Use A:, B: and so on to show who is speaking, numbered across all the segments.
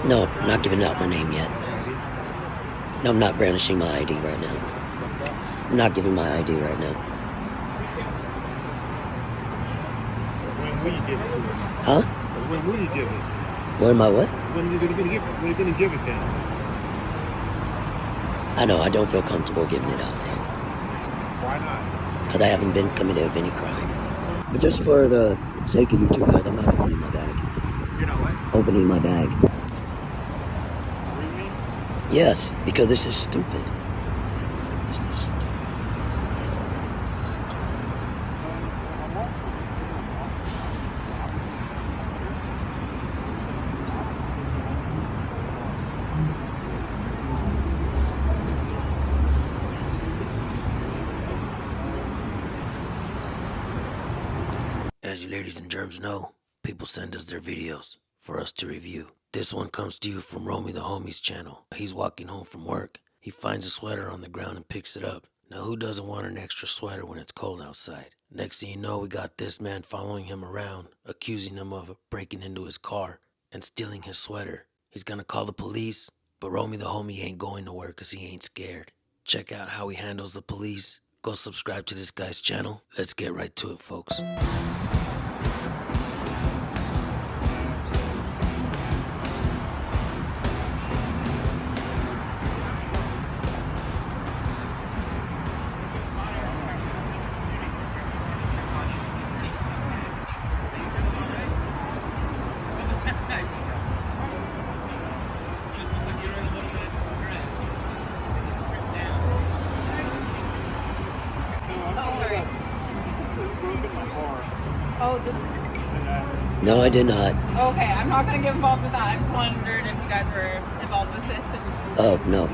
A: No, I'm not giving out my name yet. No, I'm not brandishing my ID right now. I'm not giving my ID right now.
B: When will you give it to us?
A: Huh?
B: When will you give it?
A: Where am I what?
B: When are you gonna give it? When are you gonna give it then?
A: I know, I don't feel comfortable giving it out, though.
B: Why not?
A: Because I haven't been committed of any crime. But just for the sake of you two guys, I'm not opening my bag.
B: You're not what?
A: Opening my bag.
B: Really?
A: Yes, because this is stupid. As you ladies and germs know, people send us their videos for us to review. This one comes to you from Romy the Homie's channel. He's walking home from work. He finds a sweater on the ground and picks it up. Now who doesn't want an extra sweater when it's cold outside? Next thing you know, we got this man following him around, accusing him of breaking into his car and stealing his sweater. He's gonna call the police, but Romy the Homie ain't going nowhere because he ain't scared. Check out how he handles the police. Go subscribe to this guy's channel. Let's get right to it, folks.
C: Oh,
A: No, I did not.
C: okay. I'm not going to get involved with that. I just wondered if you guys were involved with this.
A: Oh, no.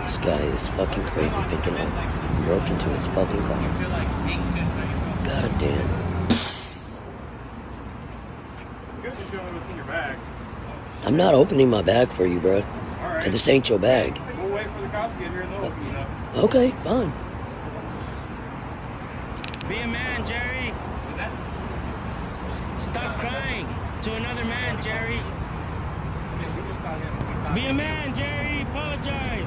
A: This guy is fucking crazy thinking I broke into his fucking car. God damn.
B: You guys just show me what's in your bag.
A: I'm not opening my bag for you, bro.
B: Alright.
A: This ain't your bag.
B: We'll wait for the cops to get here and they'll open it up.
A: Okay, fine.
D: Be a man, Jerry. Stop crying to another man, Jerry. Be a man, Jerry. Apologize.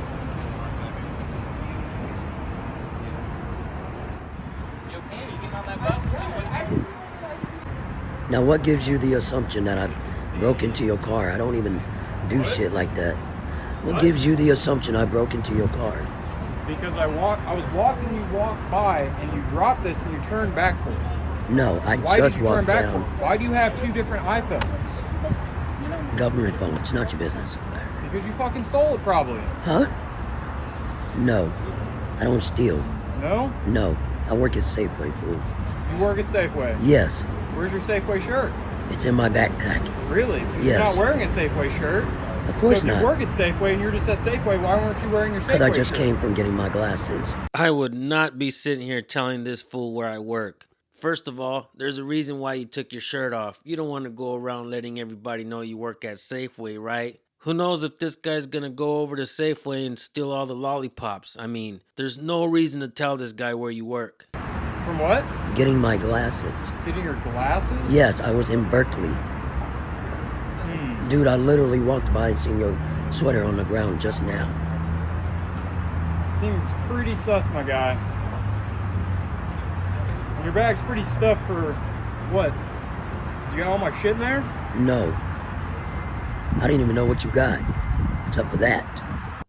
C: You okay? Are you getting on that bus?
A: Now, what gives you the assumption that I broke into your car? I don't even do shit like that. What gives you the assumption I broke into your car?
B: Because I was walking, you walked by, and you dropped this and you turned back for it.
A: No, I
B: Why did
A: just
B: you turn
A: walked
B: back
A: down.
B: for it? Why do you have two different iPhones?
A: Government phone. It's not your business.
B: Because you fucking stole it probably.
A: Huh? No. I don't steal.
B: No?
A: No. I work at Safeway, fool.
B: You work at Safeway.
A: Yes.
B: Where's your Safeway shirt?
A: It's in my backpack.
B: Really? Because
A: Yes.
B: you're not wearing a Safeway shirt.
A: Of course
B: So if
A: not.
B: you work at Safeway and you're just at Safeway, why weren't you wearing your Safeway
A: Because I just
B: shirt?
A: came from getting my glasses.
D: I would not be sitting here telling this fool where I work. First of all, there's a reason why you took your shirt off. You don't want to go around letting everybody know you work at Safeway, right? Who knows if this guy's gonna go over to Safeway and steal all the lollipops? I mean, there's no reason to tell this guy where you work.
B: From what?
A: Getting my glasses.
B: Getting your glasses?
A: Yes, I was in Berkeley. Dude, I literally walked by and seen your sweater on the ground just now.
B: Seems pretty sus, my guy. Your bag's pretty stuffed for what? You got all my shit in there?
A: No. I didn't even know what you got. What's up with that?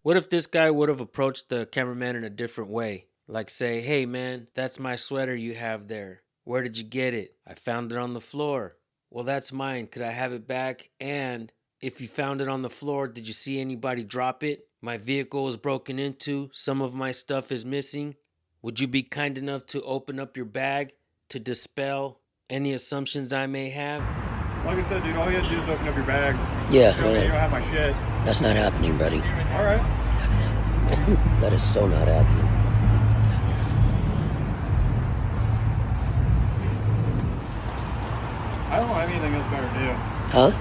D: What if this guy would have approached the cameraman in a different way? Like say, hey man, that's my sweater you have there. Where did you get it? I found it on the floor. Well, that's mine. Could I have it back? And if you found it on the floor, did you see anybody drop it? My vehicle was broken into. Some of my stuff is missing. Would you be kind enough to open up your bag to dispel any assumptions I may have?
B: Like I said, dude, all you have to do is open up your bag.
A: Yeah,
B: Show me you don't have my shit.
A: that's not happening, buddy.
B: All right.
A: That is so not happening.
B: I don't have anything else better to do.
A: Huh?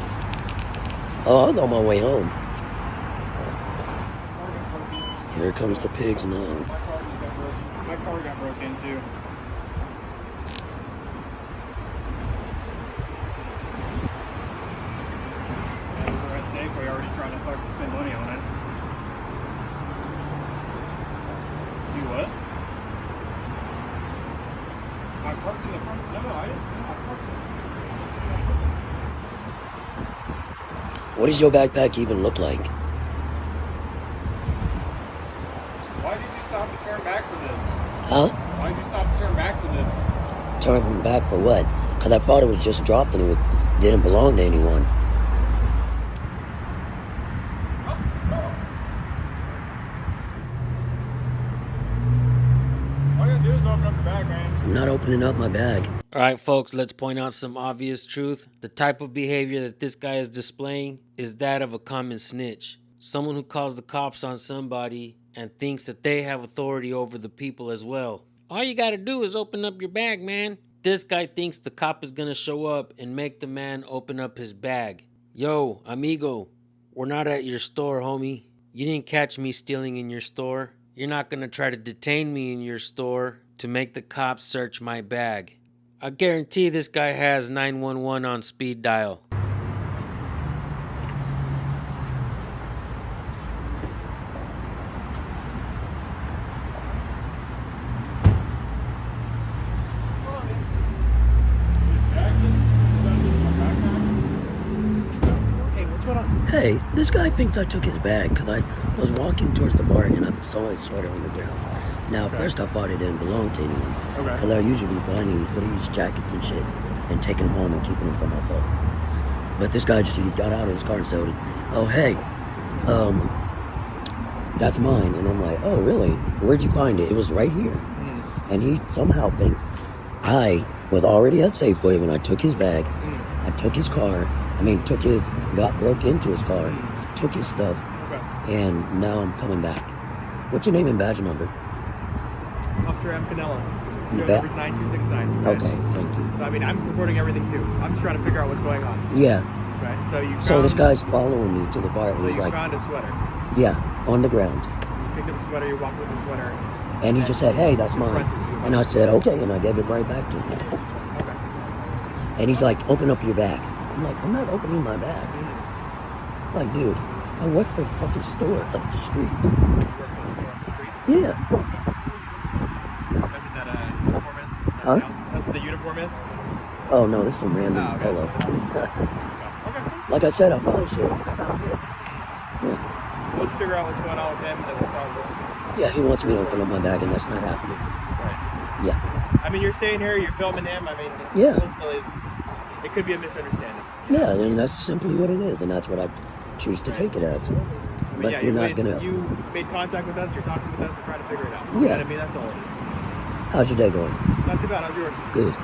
A: Oh, I was on my way home. Here comes the pigs now.
B: My car got broke into. I parked in the front. No, I didn't. No, I parked in the front.
E: What does your backpack even look like?
B: Why did you stop to turn back for this?
E: Huh?
B: Why did you stop to turn back for this?
E: Turning back for what? Because I thought it was just dropped and it didn't belong to anyone.
B: All you gotta do is open up your bag, man.
E: I'm not opening up my bag.
D: All right, folks, let's point out some obvious truth. The type of behavior that this guy is displaying is that of a common snitch. Someone who calls the cops on somebody and thinks that they have authority over the people as well. All you gotta do is open up your bag, man. This guy thinks the cop is gonna show up and make the man open up his bag. Yo, amigo, we're not at your store, homie. You didn't catch me stealing in your store. You're not gonna try to detain me in your store to make the cops search my bag. I guarantee this guy has 911 on speed dial.
E: Hey, this guy thinks I took his bag because I was walking towards the bar and I saw his sweater on the ground. Now, first I thought it didn't belong to anyone.
B: Okay.
E: Because I usually be finding hoodies, jackets, and shit and taking them home and keeping them for myself. But this guy just he got out of his car and said, "Oh, hey, that's mine." And I'm like, "Oh, really? Where'd you find it? It was right here." And he somehow thinks I was already at Safeway when I took his bag. I took his car. Broke into his car, took his stuff, and now I'm coming back. What's your name and badge number?
F: Officer M. Canella.
E: You
F: Serial
E: bet.
F: number 9269.
E: Okay, thank you.
F: So, I mean, I'm recording everything too. I'm just trying to figure out what's going on.
E: Yeah,
F: Okay, so you found,
E: so this guy's following me to the bar.
F: so
E: He's
F: you
E: like,
F: found a sweater.
E: yeah, on the ground.
F: You picked up a sweater, you walked with the sweater.
E: And he just said, "Hey, that's mine."
F: Confronted you.
E: And I said, "Okay," and I gave it right back to him.
F: Okay.
E: And he's like, "Open up your bag." I'm like, "I'm not opening my bag." Like, dude, I work for a fucking store up the street.
F: You work for the store up the street.
E: Yeah.
F: That's what that uniform is?
E: Huh?
F: That's what the uniform is?
E: Oh no, this is some random
F: Oh, okay,
E: fellow.
F: Okay.
E: Like I said, I found shit. I found this.
F: So let's figure out what's going on with him, and then we'll solve this.
E: Yeah, he wants me to open up my bag, and that's not happening.
F: Right.
E: Yeah.
F: I mean, you're staying here, you're filming him. I mean, it's,
E: Yeah.
F: ultimately, it could be a misunderstanding.
E: Yeah, and that's simply what it is, and that's what I choose to take it as.
F: I mean,
E: But
F: yeah,
E: you're not
F: you
E: gonna.
F: made contact with us, you're talking with us, we're trying to figure it out.
E: Yeah.
F: You know what I mean, that's all it is.
E: How's your day going?
F: Not too bad, how's yours?
E: Good.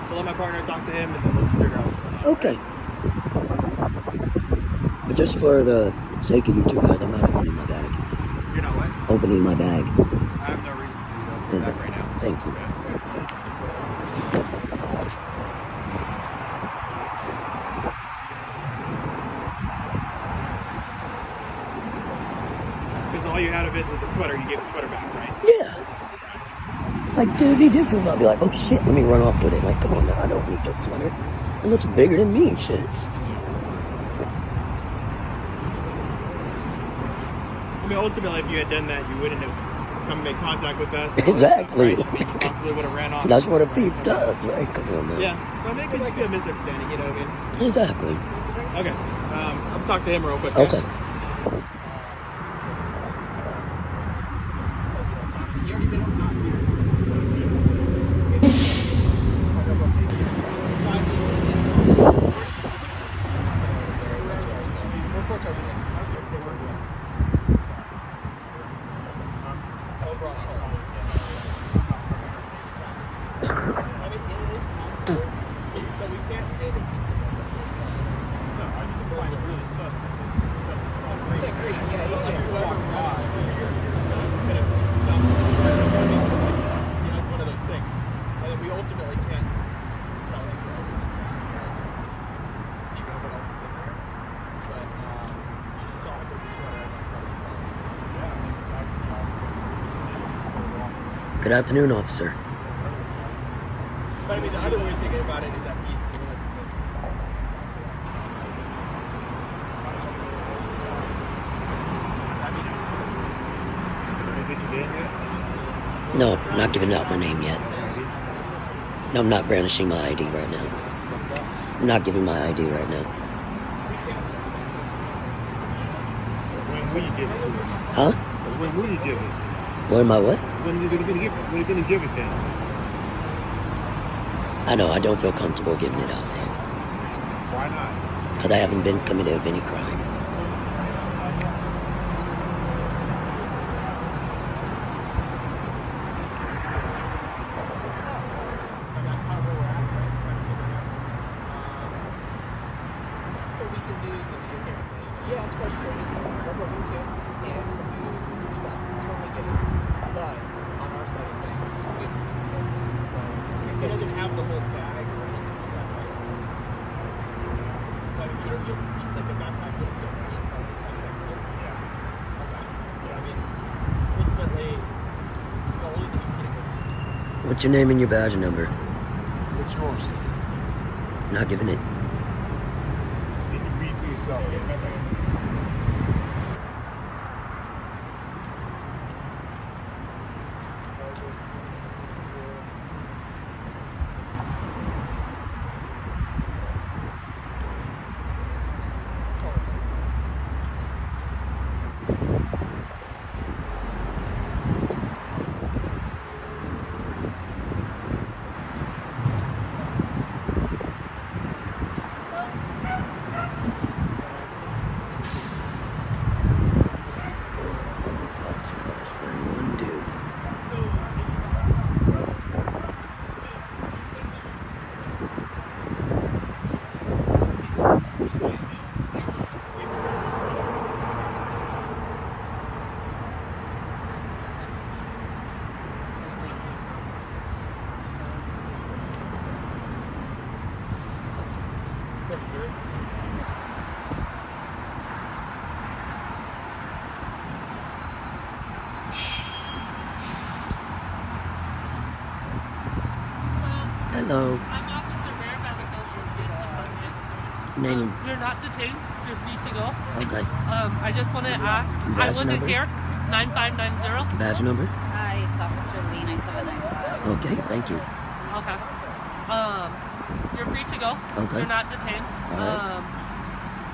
F: So let my partner talk to him, and then let's figure out what's going on.
E: Okay. But just for the sake of you two guys, I'm not opening my bag.
F: You're not what?
E: Opening my bag.
F: I have no reason for you to open that right now.
E: Thank you.
F: Because all you had of is with the sweater, you gave the sweater back, right?
E: Yeah. Like, dude, be different. I'll be like, "Oh shit, let me run off with it." Like, come on, man, I don't need that sweater. It looks bigger than me, shit.
F: I mean, ultimately, if you had done that, you wouldn't have come and made contact with us.
E: Exactly.
F: Right? You possibly would have ran off.
E: That's what a thief
F: Right?
E: does, right? Come on, man.
F: Yeah. So I mean, it could just be a misunderstanding, you know what I mean?
E: Exactly.
F: Okay. I'll talk to him real quick.
E: Okay.
F: It's one of those things. And we ultimately can't tell him. See what else is in there. But you just saw him with the sweater, and that's why we found it.
E: Good afternoon, officer.
F: But I mean, the other way of thinking about it is that he
E: No, I'm not giving out my name yet. No, I'm not brandishing my ID right now.
F: What's that?
E: I'm not giving my ID right now.
F: When will you give it to us?
E: Huh?
F: When will you give it?
E: Where am I what?
F: When are you gonna give it? When are you gonna give it then?
E: I know, I don't feel comfortable giving it out though.
F: Why not?
E: Because I haven't been committed of any crime.
G: So we can do the video camera thing. Yeah, it's frustrating. Remember me too? And somebody who's with your stuff. Totally get it. But on our side of things, we have seen those things. So
F: He doesn't have the whole bag or anything like that, right? Like you haven't seen like a backpack with the hands on it, like that, right? Yeah. Okay. So I mean, ultimately, the only thing you've seen it with.
E: What's your name and your badge number?
F: What's yours?
E: Not giving it.
F: Can you read for yourself?
E: One dude. Hello.
H: I'm Officer Bear Babico from Police Department.
E: Name.
H: You're not detained. You're free to go.
E: Okay.
H: I just want to ask. I
E: Badge
H: wasn't
E: number?
H: here. 9590.
E: Badge number?
C: It's Officer Lee 9795.
E: Okay, thank you.
H: Okay. You're free to go.
E: Okay.
H: You're not detained.
E: All right.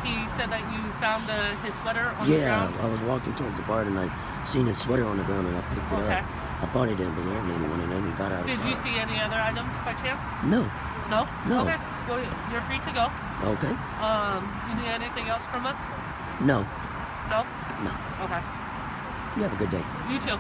H: He said that you found his sweater on the
E: Yeah,
H: ground.
E: I was walking towards the bar and I seen his sweater on the ground and I picked it
H: Okay.
E: up. I thought he didn't belong to anyone and then he got out of
H: Did
E: the
H: you
E: car.
H: see any other items by chance?
E: No.
H: No?
E: No.
H: Okay. Well, you're free to go.
E: Okay.
H: You need anything else from us?
E: No.
H: No?
E: No.
H: Okay.
E: You have a good day.
H: You too.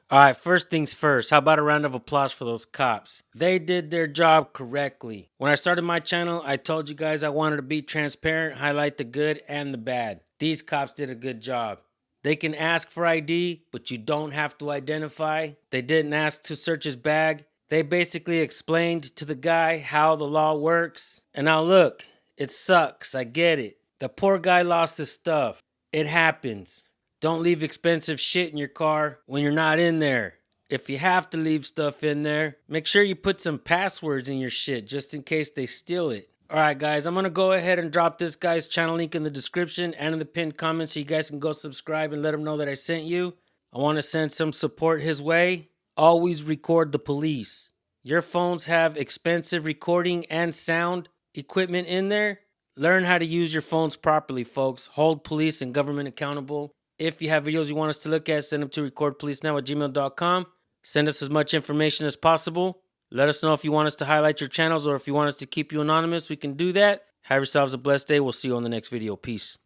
D: All right, first things first. How about a round of applause for those cops? They did their job correctly. When I started my channel, I told you guys I wanted to be transparent, highlight the good and the bad. These cops did a good job. They can ask for ID, but you don't have to identify. They didn't ask to search his bag. They basically explained to the guy how the law works. And now look, it sucks, I get it. The poor guy lost his stuff. It happens. Don't leave expensive shit in your car when you're not in there. If you have to leave stuff in there, make sure you put some passwords in your shit just in case they steal it. Alright guys, I'm gonna go ahead and drop this guy's channel link in the description and in the pinned comment so you guys can go subscribe and let him know that I sent you. I want to send some support his way. Always record the police. Your phones have expensive recording and sound equipment in there. Learn how to use your phones properly, folks. Hold police and government accountable. If you have videos you want us to look at, send them to recordpolicenow@gmail.com. Send us as much information as possible. Let us know if you want us to highlight your channels or if you want us to keep you anonymous. We can do that. Have yourselves a blessed day. We'll see you on the next video. Peace.